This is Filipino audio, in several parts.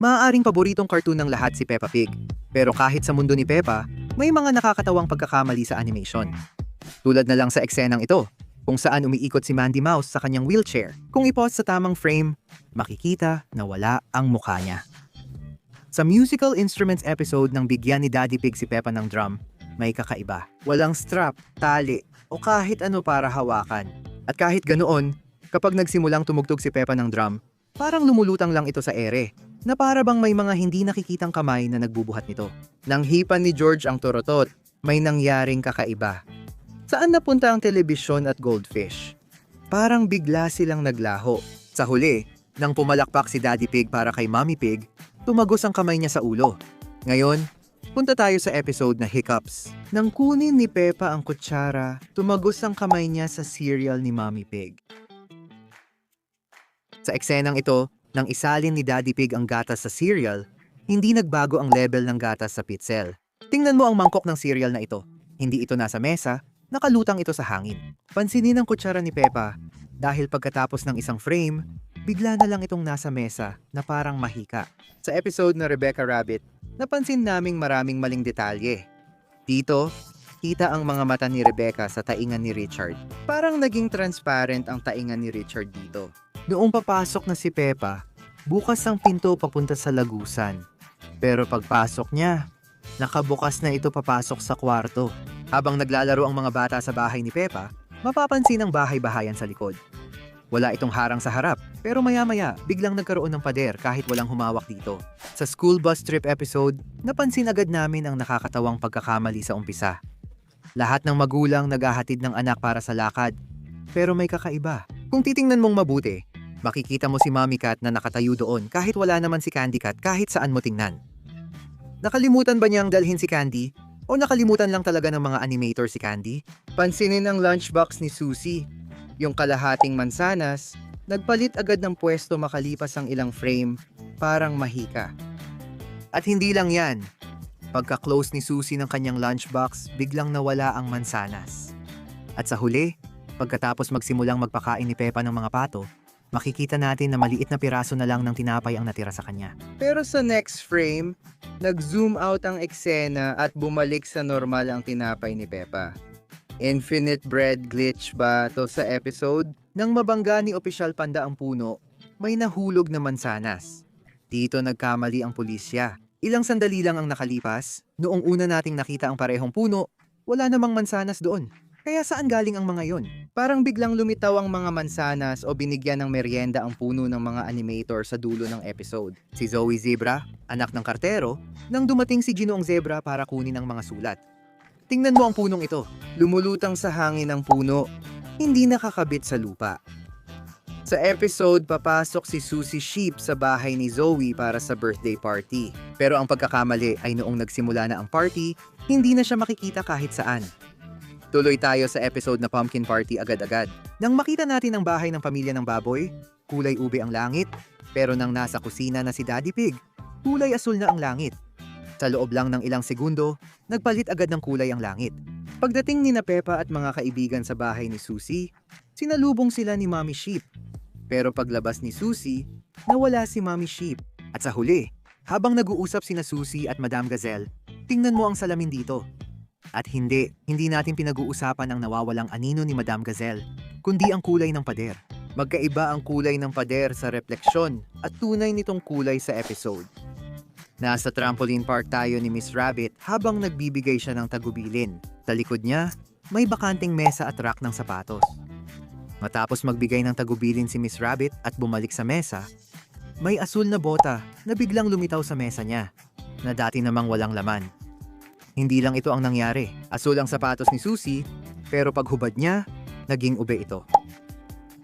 Maaaring paboritong cartoon ng lahat si Peppa Pig. Pero kahit sa mundo ni Peppa, may mga nakakatawang pagkakamali sa animation. Tulad na lang sa eksenang ito, kung saan umiikot si Mandy Mouse sa kanyang wheelchair. Kung i-pause sa tamang frame, makikita na wala ang mukha niya. Sa musical instruments episode ng Bigyan ni Daddy Pig si Peppa ng drum, may kakaiba. Walang strap, tali, o kahit ano para hawakan. At kahit ganoon, kapag nagsimulang tumugtog si Peppa ng drum, parang lumulutang lang ito sa ere, na para bang may mga hindi nakikitang kamay na nagbubuhat nito. Nang hipan ni George ang torotot, may nangyaring kakaiba. Saan napunta ang telebisyon at goldfish? Parang bigla silang naglaho. Sa huli, nang pumalakpak si Daddy Pig para kay Mommy Pig, tumagos ang kamay niya sa ulo. Ngayon, punta tayo sa episode na Hiccups. Nang kunin ni Peppa ang kutsara, tumagos ang kamay niya sa cereal ni Mommy Pig. Sa eksenang ito, nang isalin ni Daddy Pig ang gatas sa cereal, hindi nagbago ang level ng gatas sa pitzel. Tingnan mo ang mangkok ng cereal na ito. Hindi ito nasa mesa, nakalutang ito sa hangin. Pansinin ang kutsara ni Peppa dahil pagkatapos ng isang frame, bigla na lang itong nasa mesa na parang mahika. Sa episode na Rebecca Rabbit, napansin naming maraming maling detalye. Dito, kita ang mga mata ni Rebecca sa taingan ni Richard. Parang naging transparent ang taingan ni Richard dito. Noong papasok na si Peppa, bukas ang pinto papunta sa lagusan. Pero pagpasok niya, nakabukas na ito papasok sa kwarto. Habang naglalaro ang mga bata sa bahay ni Peppa, mapapansin ang bahay-bahayan sa likod. Wala itong harang sa harap, pero maya-maya biglang nagkaroon ng pader kahit walang humawak dito. Sa school bus trip episode, napansin agad namin ang nakakatawang pagkakamali sa umpisa. Lahat ng magulang naghahatid ng anak para sa lakad, pero may kakaiba. Kung titingnan mong mabuti, makikita mo si Mommy Cat na nakatayo doon kahit wala naman si Candy Cat kahit saan mo tingnan. Nakalimutan ba niyang dalhin si Candy? O nakalimutan lang talaga ng mga animator si Candy? Pansinin ang lunchbox ni Susie. Yung kalahating mansanas, nagpalit agad ng pwesto makalipas ang ilang frame, parang mahika. At hindi lang yan. Pagka-close ni Susie ng kanyang lunchbox, biglang nawala ang mansanas. At sa huli, pagkatapos magsimulang magpakain ni Peppa ng mga pato, makikita natin na maliit na piraso na lang ng tinapay ang natira sa kanya. Pero sa next frame, nag-zoom out ang eksena at bumalik sa normal ang tinapay ni Peppa. Infinite bread glitch ba to sa episode? Nang mabangga ni Opisyal Panda ang puno, may nahulog na mansanas. Dito nagkamali ang pulisya. Ilang sandali lang ang nakalipas, noong una nating nakita ang parehong puno, wala namang mansanas doon. Kaya saan galing ang mga yon? Parang biglang lumitaw ang mga mansanas o binigyan ng merienda ang puno ng mga animator sa dulo ng episode. Si Zoe Zebra, anak ng kartero, nang dumating si Ginoong Zebra para kunin ang mga sulat. Tingnan mo ang punong ito. Lumulutang sa hangin ang puno, hindi nakakabit sa lupa. Sa episode, papasok si Susie Sheep sa bahay ni Zoe para sa birthday party. Pero ang pagkakamali ay noong nagsimula na ang party, hindi na siya makikita kahit saan. Tuloy tayo sa episode na Pumpkin Party agad-agad. Nang makita natin ang bahay ng pamilya ng baboy, kulay ube ang langit. Pero nang nasa kusina na si Daddy Pig, kulay asul na ang langit. Sa loob lang ng ilang segundo, nagpalit agad ng kulay ang langit. Pagdating ni na Peppa at mga kaibigan sa bahay ni Susie, sinalubong sila ni Mommy Sheep. Pero paglabas ni Susie, nawala si Mommy Sheep. At sa huli, habang nag-uusap sina Susie at Madam Gazelle, tingnan mo ang salamin dito. At hindi natin pinag-uusapan ang nawawalang anino ni Madam Gazelle, kundi ang kulay ng pader. Magkaiba ang kulay ng pader sa refleksyon at tunay nitong kulay sa episode. Nasa trampoline park tayo ni Miss Rabbit habang nagbibigay siya ng tagubilin. Sa likod niya, may bakanting mesa at rack ng sapatos. Matapos magbigay ng tagubilin si Miss Rabbit at bumalik sa mesa, may asul na bota na biglang lumitaw sa mesa niya, na dati namang walang laman. Hindi lang ito ang nangyari. Asul ang sapatos ni Susie, pero paghubad niya, naging ube ito.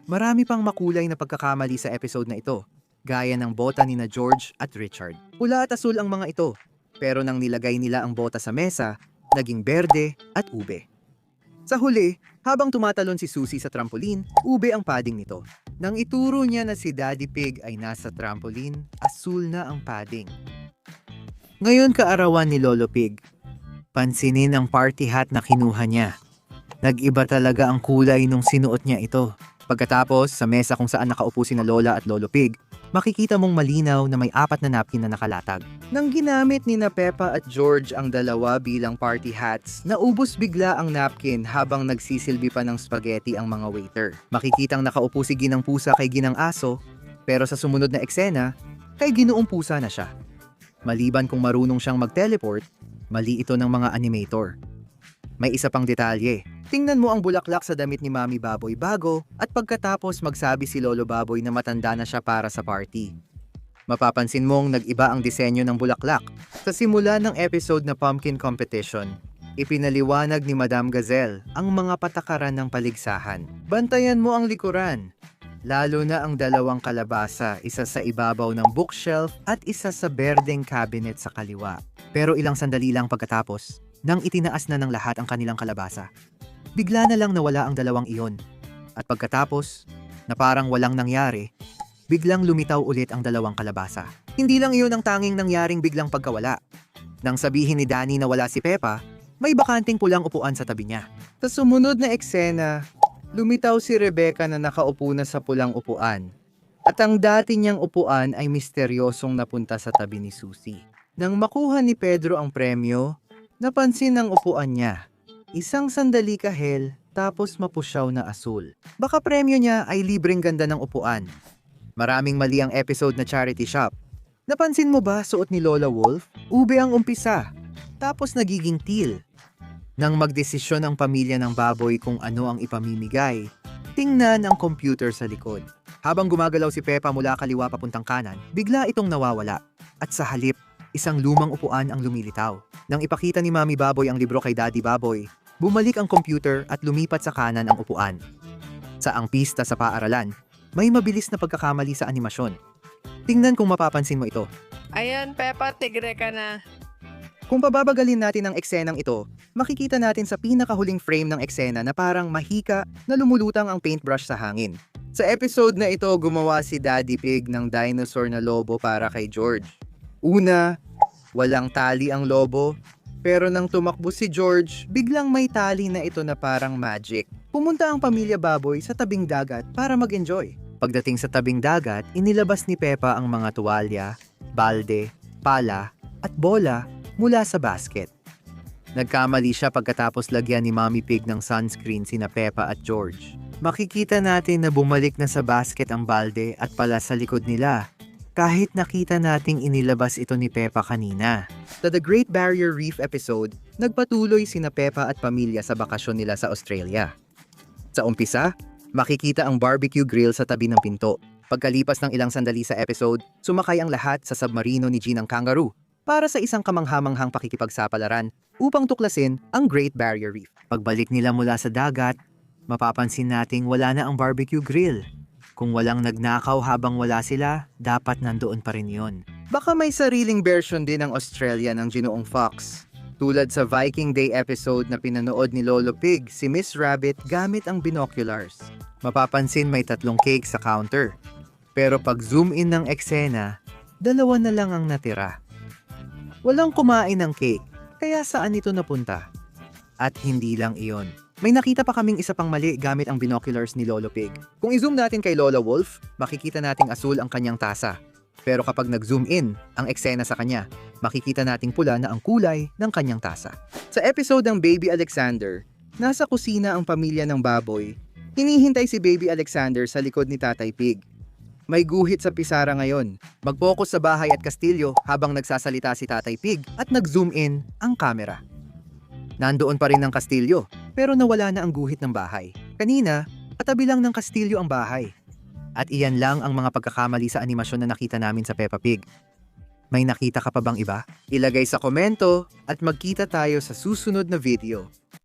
Marami pang makulay na pagkakamali sa episode na ito, gaya ng bota ni na George at Richard. Pula at asul ang mga ito, pero nang nilagay nila ang bota sa mesa, naging berde at ube. Sa huli, habang tumatalon si Susie sa trampoline, ube ang padding nito. Nang ituro niya na si Daddy Pig ay nasa trampoline, asul na ang padding. Ngayon kaarawan ni Lolo Pig. Pansinin ang party hat na kinuha niya. Nag-iba talaga ang kulay nung sinuot niya ito. Pagkatapos, sa mesa kung saan nakaupo sina Lola at Lolo Pig, makikita mong malinaw na may 4 na napkin na nakalatag. Nang ginamit ni na Peppa at George ang dalawa bilang party hats, naubos bigla ang napkin habang nagsisilbi pa ng spaghetti ang mga waiter. Makikitang nakaupo si Ginang Pusa kay Ginang Aso, pero sa sumunod na eksena, kay Ginoong Pusa na siya. Maliban kung marunong siyang mag-teleport, mali ito ng mga animator. May isa pang detalye. Tingnan mo ang bulaklak sa damit ni Mami Baboy bago at pagkatapos magsabi si Lolo Baboy na matanda na siya para sa party. Mapapansin mong nag-iba ang disenyo ng bulaklak. Sa simula ng episode na Pumpkin Competition, ipinaliwanag ni Madam Gazelle ang mga patakaran ng paligsahan. Bantayan mo ang likuran, lalo na ang 2 kalabasa, isa sa ibabaw ng bookshelf at isa sa berdeng cabinet sa kaliwa. Pero ilang sandali lang pagkatapos, nang itinaas na ng lahat ang kanilang kalabasa, bigla na lang nawala ang 2 iyon. At pagkatapos, na parang walang nangyari, biglang lumitaw ulit ang 2 kalabasa. Hindi lang iyon ang tanging nangyaring biglang pagkawala. Nang sabihin ni Danny na wala si Peppa, may bakanting pulang upuan sa tabi niya. Sa sumunod na eksena, lumitaw si Rebecca na nakaupo na sa pulang upuan. At ang dati niyang upuan ay misteryosong napunta sa tabi ni Susie. Nang makuha ni Pedro ang premyo, napansin ang upuan niya. Isang sandali kahel, tapos mapusyaw na asul. Baka premyo niya ay libreng ganda ng upuan. Maraming mali ang episode na charity shop. Napansin mo ba suot ni Lola Wolf? Ube ang umpisa, tapos nagiging teal. Nang magdesisyon ang pamilya ng baboy kung ano ang ipamimigay, tingnan ang computer sa likod. Habang gumagalaw si Peppa mula kaliwa papuntang kanan, bigla itong nawawala. At sa halip, isang lumang upuan ang lumilitaw. Nang ipakita ni Mami Baboy ang libro kay Daddy Baboy, bumalik ang computer at lumipat sa kanan ang upuan. Sa ang pista sa paaralan, may mabilis na pagkakamali sa animasyon. Tingnan kung mapapansin mo ito. Ayan, Peppa, tigre ka na. Kung pababagalin natin ang eksenang ito, makikita natin sa pinakahuling frame ng eksena na parang mahika na lumulutang ang paintbrush sa hangin. Sa episode na ito, gumawa si Daddy Pig ng dinosaur na lobo para kay George. Una, walang tali ang lobo, pero nang tumakbo si George, biglang may tali na ito na parang magic. Pumunta ang pamilya Baboy sa tabing dagat para mag-enjoy. Pagdating sa tabing dagat, inilabas ni Peppa ang mga tuwalya, balde, pala, at bola mula sa basket. Nagkamali siya pagkatapos lagyan ni Mommy Pig ng sunscreen sina Peppa at George. Makikita natin na bumalik na sa basket ang balde at pala sa likod nila, kahit nakita nating inilabas ito ni Peppa kanina. Sa The Great Barrier Reef episode, nagpatuloy sina Peppa at pamilya sa bakasyon nila sa Australia. Sa umpisa, makikita ang barbecue grill sa tabi ng pinto. Pagkalipas ng ilang sandali sa episode, sumakay ang lahat sa submarino ni Ginang Kangaroo para sa isang kamanghamanghang pakikipagsapalaran upang tuklasin ang Great Barrier Reef. Pagbalik nila mula sa dagat, mapapansin nating wala na ang barbecue grill. Kung walang nagnakaw habang wala sila, dapat nandoon pa rin yon. Baka may sariling version din ng Australia ng Ginoong Fox. Tulad sa Viking Day episode na pinanood ni Lolo Pig, si Miss Rabbit gamit ang binoculars. Mapapansin may 3 cake sa counter. Pero pag zoom in ng eksena, 2 na lang ang natira. Walang kumain ng cake, kaya saan ito napunta? At hindi lang iyon. May nakita pa kaming isa pang mali gamit ang binoculars ni Lolo Pig. Kung i-zoom natin kay Lola Wolf, makikita nating asul ang kanyang tasa. Pero kapag nag-zoom in ang eksena sa kanya, makikita nating pula na ang kulay ng kanyang tasa. Sa episode ng Baby Alexander, nasa kusina ang pamilya ng baboy. Hinihintay si Baby Alexander sa likod ni Tatay Pig. May guhit sa pisara ngayon. Mag-focus sa bahay at kastilyo habang nagsasalita si Tatay Pig at nag-zoom in ang kamera. Nandoon pa rin ang kastilyo, pero nawala na ang guhit ng bahay. Kanina, katabi lang ng kastilyo ang bahay. At iyan lang ang mga pagkakamali sa animasyon na nakita namin sa Peppa Pig. May nakita ka pa bang iba? Ilagay sa komento at magkita tayo sa susunod na video.